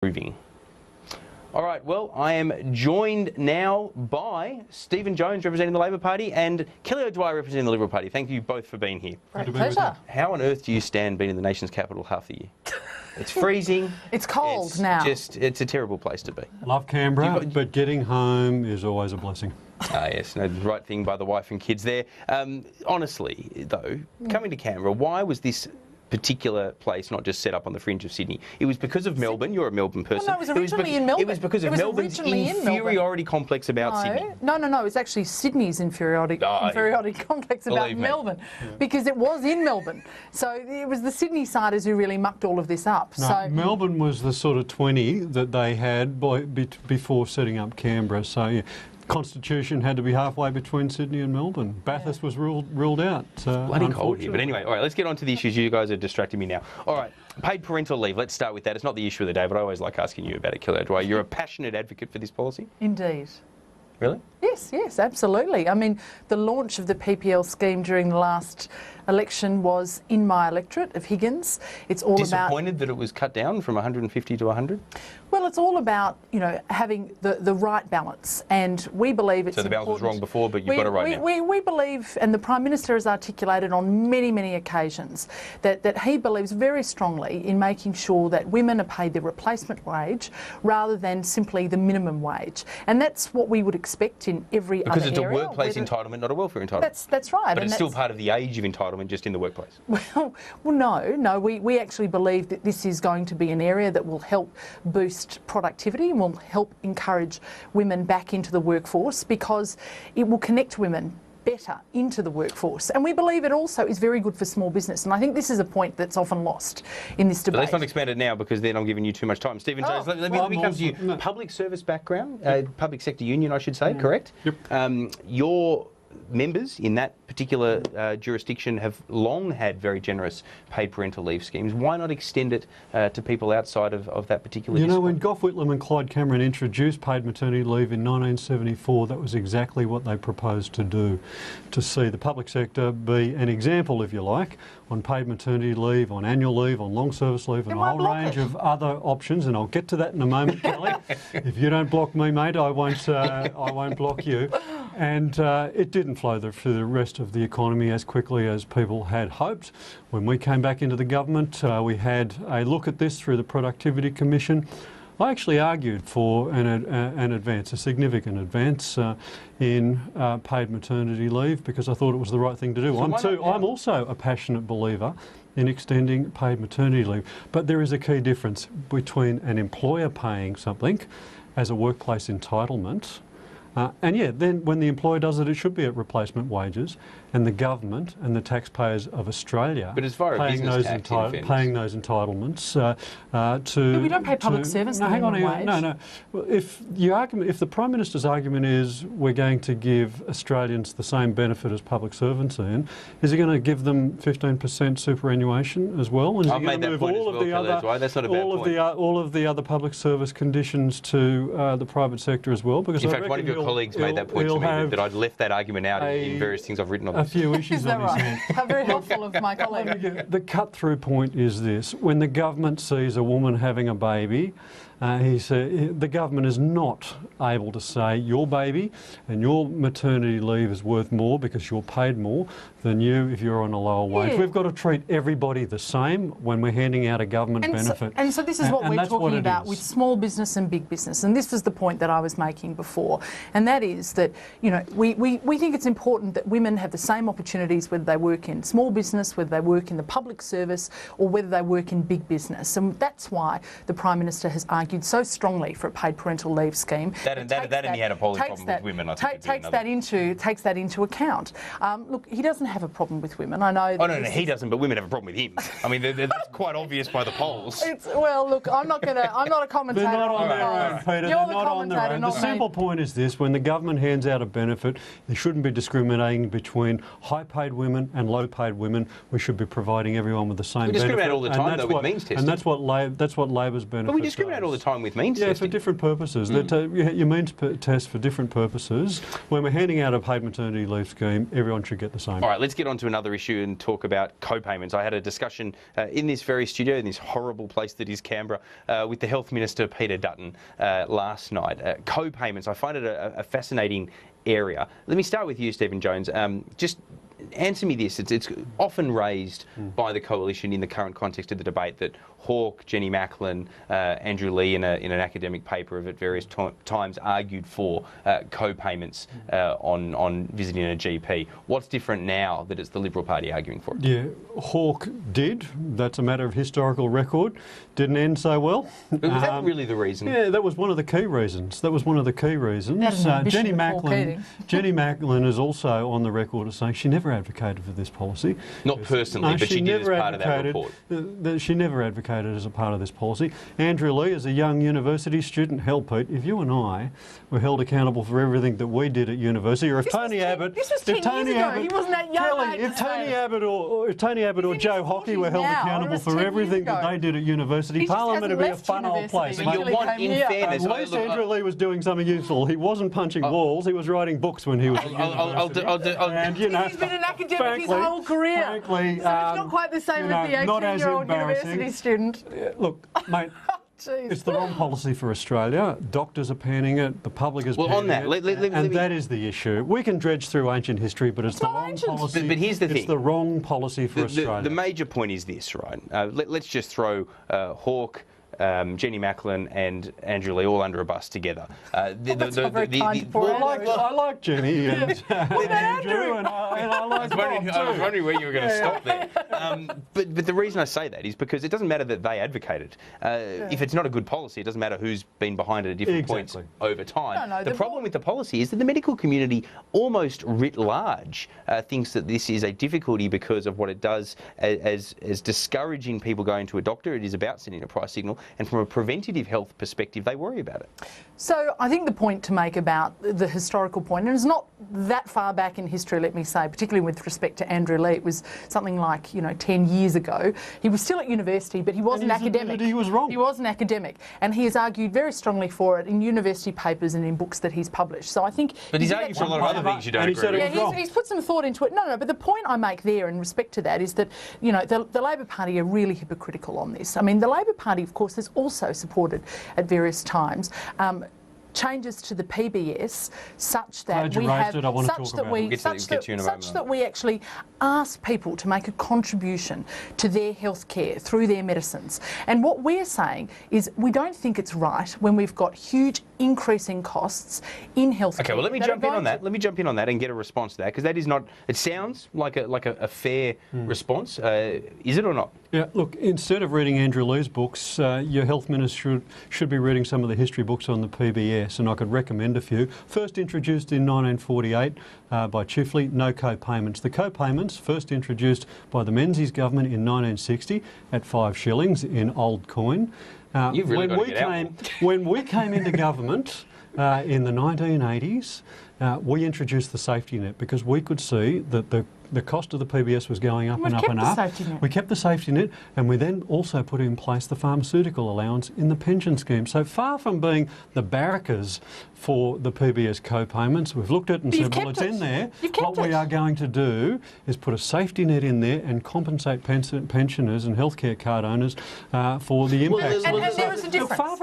Proving. All right, well, I am joined now by Stephen Jones representing the Labor Party and Kelly O'Dwyer representing the Liberal Party. Thank you both for being here. Great pleasure. How on earth do you stand being in the nation's capital half the year? It's freezing. It's cold now. It's a terrible place to be. Love Canberra, but getting home is always a blessing. Yes, no, the right thing by the wife and kids there. Honestly, though, coming to Canberra, why was this particular place not just set up on the fringe of Sydney? It was because of Melbourne. You're a Melbourne person. Well, no, it was originally in Melbourne. It was because of Melbourne's inferiority complex about Sydney. No. It's actually Sydney's inferiority complex about Melbourne, because it was in Melbourne. So it was the Sydney-siders who really mucked all of this up. No, so Melbourne was the sort of 20 that they had before setting up Canberra. So yeah. Constitution had to be halfway between Sydney and Melbourne. Bathurst was ruled out. Bloody cold here. But anyway, all right, let's get on to the issues. You guys are distracting me now. All right, paid parental leave. Let's start with that. It's not the issue of the day, but I always like asking you about it, Kelly O'Dwyer. You're a passionate advocate for this policy? Indeed. Really? Yes, absolutely. I mean, the launch of the PPL scheme during the last election was in my electorate of Higgins. It's all disappointed that it was cut down from 150 to 100? Well, it's all about, having the right balance, and we believe it's important. So the balance was wrong before, but you've got it right now. We believe, and the Prime Minister has articulated on many, many occasions, that he believes very strongly in making sure that women are paid their replacement wage rather than simply the minimum wage. And that's what we would expect in every other area. Because it's a workplace entitlement, not a welfare entitlement. That's right. But it's still part of the age of entitlement, just in the workplace. Well, no. We actually believe that this is going to be an area that will help boost productivity and will help encourage women back into the workforce, because it will connect women better into the workforce. And we believe it also is very good for small business. And I think this is a point that's often lost in this debate. But let's not expand it now, because then I'm giving you too much time. Stephen Jones, let me come to you. No. Public service background, public sector union, I should say, correct? Yep. Your members in that particular jurisdiction have long had very generous paid parental leave schemes. Why not extend it to people outside of that particular discipline? When Gough Whitlam and Clyde Cameron introduced paid maternity leave in 1974, that was exactly what they proposed to do, to see the public sector be an example, if you like, on paid maternity leave, on annual leave, on long service leave, and a whole range of other options. And I'll get to that in a moment, Kelly. If you don't block me, mate, I won't block you. And it didn't flow through the rest of the economy as quickly as people had hoped. When we came back into the government, we had a look at this through the Productivity Commission. I actually argued for an advance, a significant advance in paid maternity leave, because I thought it was the right thing to do. So I'm also a passionate believer in extending paid maternity leave. But there is a key difference between an employer paying something as a workplace entitlement, then when the employer does it, it should be at replacement wages, and the government and the taxpayers of Australia but as far as paying those entitlements to. We don't pay public service. No, hang on. No. Well, if the Prime Minister's argument is we're going to give Australians the same benefit as public servants earn, is he going to give them 15% superannuation as well? And I've made that point as well. That's not a bad point. All of the other public service conditions to the private sector as well. Because in fact, one of your colleagues made that point to me, that I'd left that argument out in various things I've written on a few issues on his hand. How very helpful of my colleague. The cut-through point is this: when the government sees a woman having a baby, the government is not able to say your baby and your maternity leave is worth more because you're paid more than you if you're on a lower wage. We've got to treat everybody the same when we're handing out a government benefit. So this is what we're talking about with small business and big business. And this was the point that I was making before. And that is that, we think it's important that women have the same opportunities whether they work in small business, whether they work in the public service, or whether they work in big business. And that's why the Prime Minister has argued so strongly for a paid parental leave scheme. That and he had a polling problem with women, I think. Takes that into account. Look, he doesn't have a problem with women. I know. No, he doesn't, but women have a problem with him. I mean, that's quite obvious by the polls. Well, look, I'm not a commentator. They're not on their own, Peter. They're not on their own. The simple point is this: this. When the government hands out a benefit, they shouldn't be discriminating between high-paid women and low-paid women. We should be providing everyone with the same benefit. We discriminate all the time, though, with means testing. And that's what Labor's benefit. But we discriminate all the time with means testing. Yeah, for different purposes. You means test for different purposes. When we're handing out a paid maternity leave scheme, everyone should get the same. All right, let's get on to another issue and talk about co-payments. I had a discussion in this very studio, in this horrible place that is Canberra, with the Health Minister, Peter Dutton, last night. Co-payments, I find it a fascinating area. Let me start with you, Stephen Jones. Just answer me this. It's often raised by the coalition in the current context of the debate that Hawke, Jenny Macklin, Andrew Leigh in an academic paper at various times argued for co-payments on visiting a GP. What's different now that it's the Liberal Party arguing for it? Yeah, Hawke did. That's a matter of historical record. Didn't end so well. Was that really the reason? Yeah, that was one of the key reasons. Jenny Macklin is also on the record as saying she never advocated for this policy. Not personally, but she did as part of that report. She never advocated as a part of this policy. Andrew Leigh, as a young university student, hell, Pete, if you and I were held accountable for everything that we did at university, or if Tony Abbott... This was 10 years ago. He wasn't that young. Kelly, if Tony Abbott or Joe Hockey were held accountable for everything that they did at university, Parliament would be a fun old place. But you want, in fairness... At least Andrew Leigh was doing something useful. He wasn't punching walls, he was writing books when he was at university. And, you know, he's been an academic his whole career. Frankly, so it's not quite the same as the 18-year-old university student. Look, mate, it's the wrong policy for Australia. Doctors are panning it, the public is panning it, and that is the issue. We can dredge through ancient history, but it's the wrong policy. But here's the thing. It's the wrong policy for Australia. The major point is this, right? Let's just throw Hawke, Jenny Macklin and Andrew Leigh all under a bus together. I like Jenny and Andrew, and I like Bob too. I was wondering where you were going to stop there. But the reason I say that is because it doesn't matter that they advocated. If it's not a good policy, it doesn't matter who's been behind it at different points over time. The problem with the policy is that the medical community, almost writ large, thinks that this is a difficulty because of what it does as discouraging people going to a doctor. It is about sending a price signal. And from a preventative health perspective, they worry about it. So I think the point to make about the historical point, and it's not that far back in history, let me say, particularly with respect to Andrew Leigh, it was something like, 10 years ago. He was still at university, but he wasn't academic. He was wrong. He wasn't academic. And he has argued very strongly for it in university papers and in books that he's published. So I think... But he's argued for a lot of other things you don't agree with. Yeah, he's put some thought into it. No, but the point I make there in respect to that is that, the Labor Party are really hypocritical on this. I mean, the Labor Party, of course, has also supported at various times changes to the PBS such that we actually ask people to make a contribution to their health care through their medicines. And what we're saying is we don't think it's right when we've got huge increasing costs in health care. Okay, well, let me jump in on that. Let me jump in on that and get a response to that, because that is not... It sounds like a fair response. Is it or not? Yeah, look, instead of reading Andrew Leigh's books, your health minister should be reading some of the history books on the PBS, and I could recommend a few. First introduced in 1948 by Chifley, no co-payments. The co-payments, first introduced by the Menzies government in 1960 at 5 shillings in old coin. You've really got to get out. When we came into government in the 1980s, we introduced the safety net because we could see that the cost of the PBS was going up and up and up. We kept the safety net, and we then also put in place the pharmaceutical allowance in the pension scheme. So far from being the barrackers for the PBS co-payments, we've looked at it and said, well, it's in there. What we are going to do is put a safety net in there and compensate pensioners and healthcare card owners for the impact. And there is a difference. Far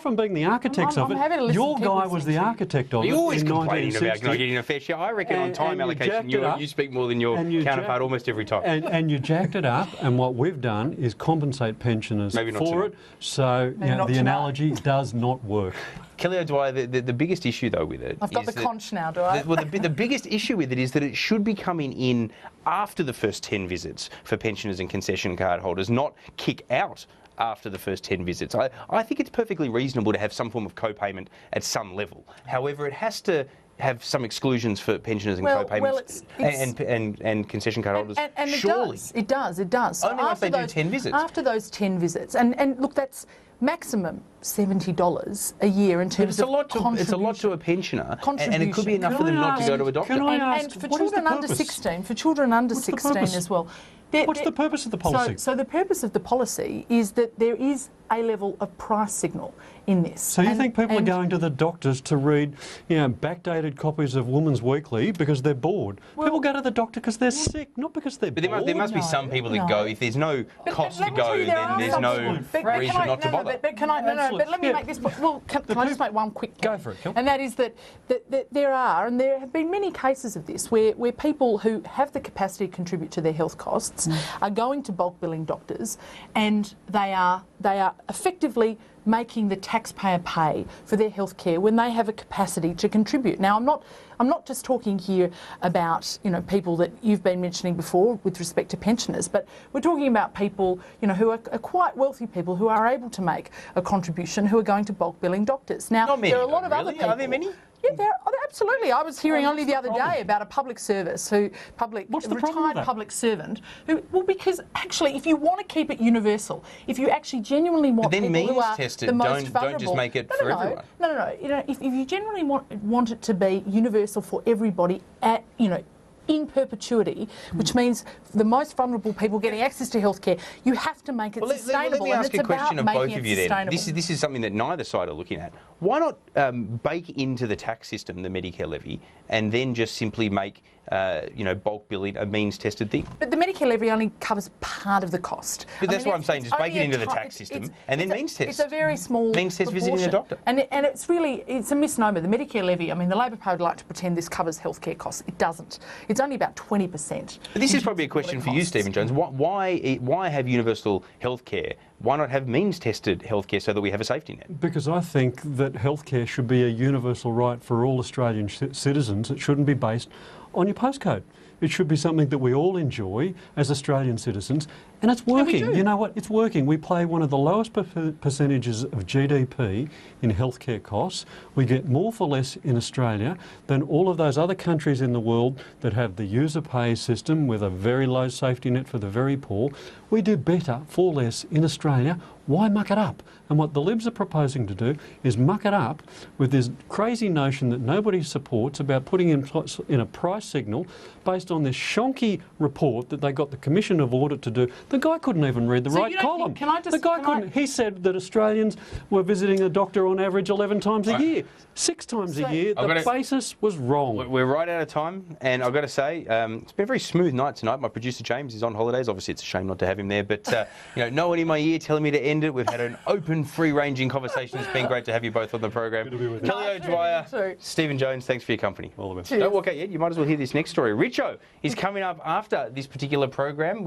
from being the architects of it, your guy was the architect of it. You're always complaining about not getting a fair share. I reckon on time allocation, you speak more than your counterpart almost every time. And you jacked it up, and what we've done is compensate pensioners for it. So the analogy does not work. Kelly O'Dwyer, the biggest issue though with it... I've got the conch now, do I? The biggest issue with it is that it should be coming in after the first 10 visits for pensioners and concession card holders, not kick out after the first 10 visits. I think it's perfectly reasonable to have some form of co-payment at some level. However, it has to have some exclusions for pensioners and co-payments and concession card holders. And surely. It does. So only once they do 10 visits. After those 10 visits. And look, that's... maximum $70 a year in terms it's a lot of to, it's a lot to a pensioner, and it could be enough Can for them I not to go to a doctor. Can I ask, and for what is the children under purpose? 16, for children under What's the 16 purpose? as well. What's the purpose of the policy? So the purpose of the policy is that there is a level of price signal in this. So you think people are going to the doctors to read, backdated copies of Woman's Weekly because they're bored? People go to the doctor because they're sick, not because they're But bored. there must be some people that go, if there's no cost to go, then there's no reason not to bother. But let me make this point. Well, can I just make one quick point? Go for it, Kel. And that is that there are, and there have been many cases of this, where people who have the capacity to contribute to their health costs are going to bulk billing doctors, and they are effectively making the taxpayer pay for their health care when they have a capacity to contribute. Now, I'm not just talking here about people that you've been mentioning before with respect to pensioners, but we're talking about people who are quite wealthy people who are able to make a contribution, who are going to bulk billing doctors. Now, Not many, there are a lot of really. other people. Are there many? Yeah, absolutely. I was hearing only the other day about a public service What's the problem with retired that? public servant because actually, if you want to keep it universal, if you actually genuinely want But then people who means are tested, the most vulnerable, don't just make it for everyone. No. If you genuinely want it to be universal for everybody at in perpetuity, which means the most vulnerable people getting access to healthcare, you have to make it sustainable. Let me ask and a question of both of you then. This This is something that neither side are looking at. Why not bake into the tax system the Medicare levy and then just simply make bulk billing a means-tested thing? But the Medicare levy only covers part of the cost. But that's what I'm saying, just bake it into the tax system and then means test. It's a very small means test visiting a proportion. doctor. And it's a misnomer. The Medicare levy, the Labor Party would like to pretend this covers healthcare costs. It doesn't. It's only about 20%. But this is probably a question for you, Stephen Jones. Why have universal healthcare? Why not have means-tested healthcare so that we have a safety net? Because I think that healthcare should be a universal right for all Australian citizens. It shouldn't be based on your postcode. It should be something that we all enjoy as Australian citizens, and it's working. You know what? It's working. We pay one of the lowest percentages of GDP in healthcare costs. We get more for less in Australia than all of those other countries in the world that have the user pay system with a very low safety net for the very poor. We do better for less in Australia. Why muck it up? And what the Libs are proposing to do is muck it up with this crazy notion that nobody supports about putting in a price signal based on this shonky report that they got the Commission of Audit to do. The guy couldn't even read the right column. He said that Australians were visiting a doctor on average 11 times a year. 6 times a year. The basis was wrong. We're right out of time, and I've got to say, it's been a very smooth night tonight. My producer James is on holidays. Obviously, it's a shame not to have him there, but no one in my ear telling me to end it. We've had an open, free-ranging conversation. It's been great to have you both on the program. Kelly O'Dwyer, Stephen Jones, thanks for your company. All the best. Don't walk out yet. You might as well hear this next story. Richo is coming up after this particular program.